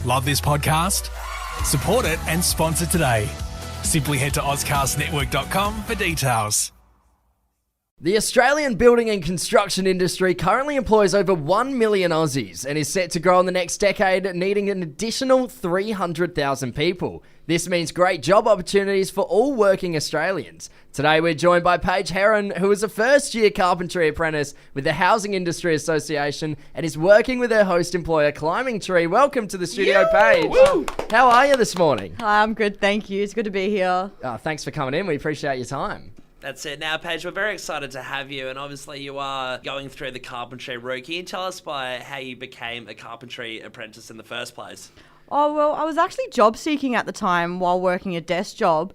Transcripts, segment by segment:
Love this podcast? Support it and sponsor today. Simply head to ozcastnetwork.com for details. The Australian building and construction industry currently employs over 1 million Aussies and is set to grow in the next decade, needing an additional 300,000 people. This means great job opportunities for all working Australians. Today we're joined by Paige Heron, who is a first-year carpentry apprentice with the Housing Industry Association and is working with her host employer, Climbing Tree. Welcome to the studio, Paige. Woo! How are you this morning? Hi, I'm good, thank you. It's good to be here. Thanks for coming in. We appreciate your time. That's it. Now, Paige, we're very excited to have you, and obviously you are going through the carpentry route. Can you tell us how you became a carpentry apprentice in the first place? Oh, well, I was actually job seeking at the time while working a desk job,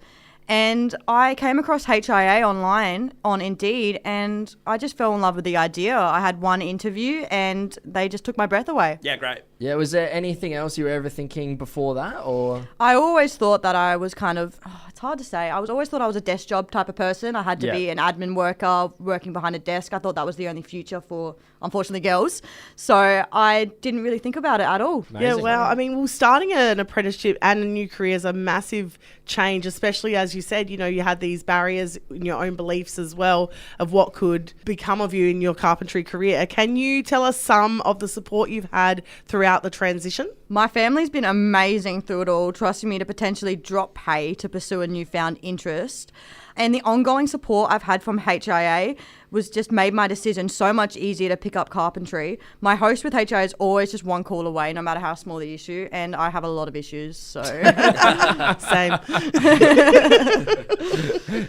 and I came across HIA online on Indeed, and I just fell in love with the idea. I had one interview, and they just took my breath away. Yeah, great. Yeah, was there anything else you were ever thinking before that, or? I always thought that I was it's hard to say. I always thought I was a desk job type of person. I had to be an admin worker working behind a desk. I thought that was the only future for, unfortunately, girls. So I didn't really think about it at all. Amazing. Yeah, well, I mean, starting an apprenticeship and a new career is a massive change, especially as you said, you had these barriers in your own beliefs as well of what could become of you in your carpentry career. Can you tell us some of the support you've had throughout the transition? My family's been amazing through it all, trusting me to potentially drop pay to pursue a newfound interest. And the ongoing support I've had from HIA was just made my decision so much easier to pick up carpentry. My host with HIA is always just one call away, no matter how small the issue, and I have a lot of issues, so... Same.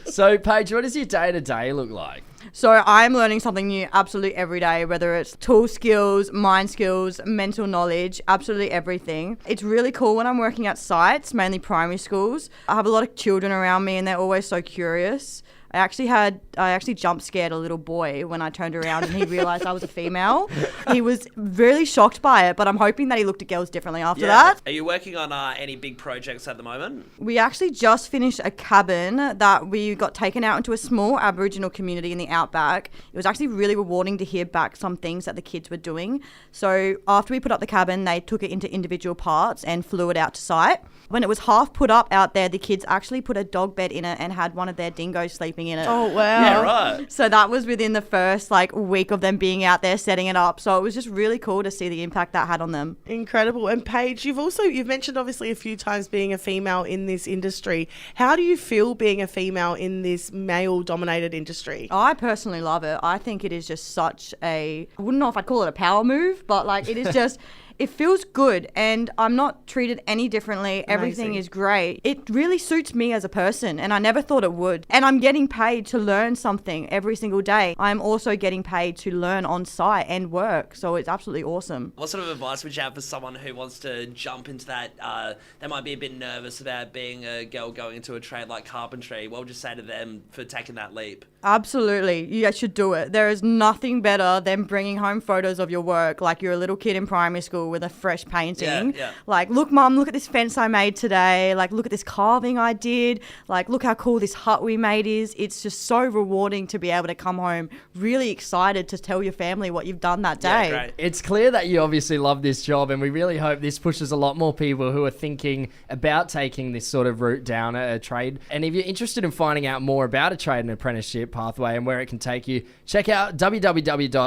So, Paige, what does your day-to-day look like? So I'm learning something new absolutely every day, whether it's tool skills, mind skills, mental knowledge, absolutely everything. It's really cool when I'm working at sites, mainly primary schools. I have a lot of children around me and they're always so curious. I actually jump scared a little boy when I turned around and he realised I was a female. He was really shocked by it, but I'm hoping that he looked at girls differently after that. Are you working on any big projects at the moment? We actually just finished a cabin that we got taken out into a small Aboriginal community in the outback. It was actually really rewarding to hear back some things that the kids were doing. So after we put up the cabin, they took it into individual parts and flew it out to site. When it was half put up out there, the kids actually put a dog bed in it and had one of their dingoes sleeping in it. Oh, wow. Yeah, right. So that was within the first week of them being out there setting it up. So it was just really cool to see the impact that had on them. Incredible. And Paige, you've mentioned obviously a few times being a female in this industry. How do you feel being a female in this male-dominated industry? I personally love it. I think it is just such I wouldn't know if I'd call it a power move, but it is just... It feels good and I'm not treated any differently. Everything is great. It really suits me as a person and I never thought it would. And I'm getting paid to learn something every single day. I'm also getting paid to learn on site and work. So it's absolutely awesome. What sort of advice would you have for someone who wants to jump into that? They might be a bit nervous about being a girl going into a trade like carpentry. What would you say to them for taking that leap? Absolutely. You should do it. There is nothing better than bringing home photos of your work like you're a little kid in primary school with a fresh painting. Yeah. Look, Mum, look at this fence I made today. Look at this carving I did. Look how cool this hut we made is. It's just so rewarding to be able to come home really excited to tell your family what you've done that day. Yeah, great. It's clear that you obviously love this job, and we really hope this pushes a lot more people who are thinking about taking this sort of route down a trade. And if you're interested in finding out more about a trade and apprenticeship pathway and where it can take you, check out www.hia.com.au.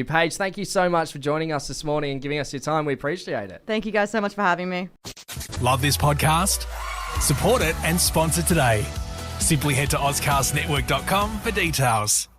Paige, thank you so much for joining us this morning and giving us your time. We appreciate it. Thank you guys so much for having me. Love this podcast? Support it and sponsor today. Simply head to ozcastnetwork.com for details.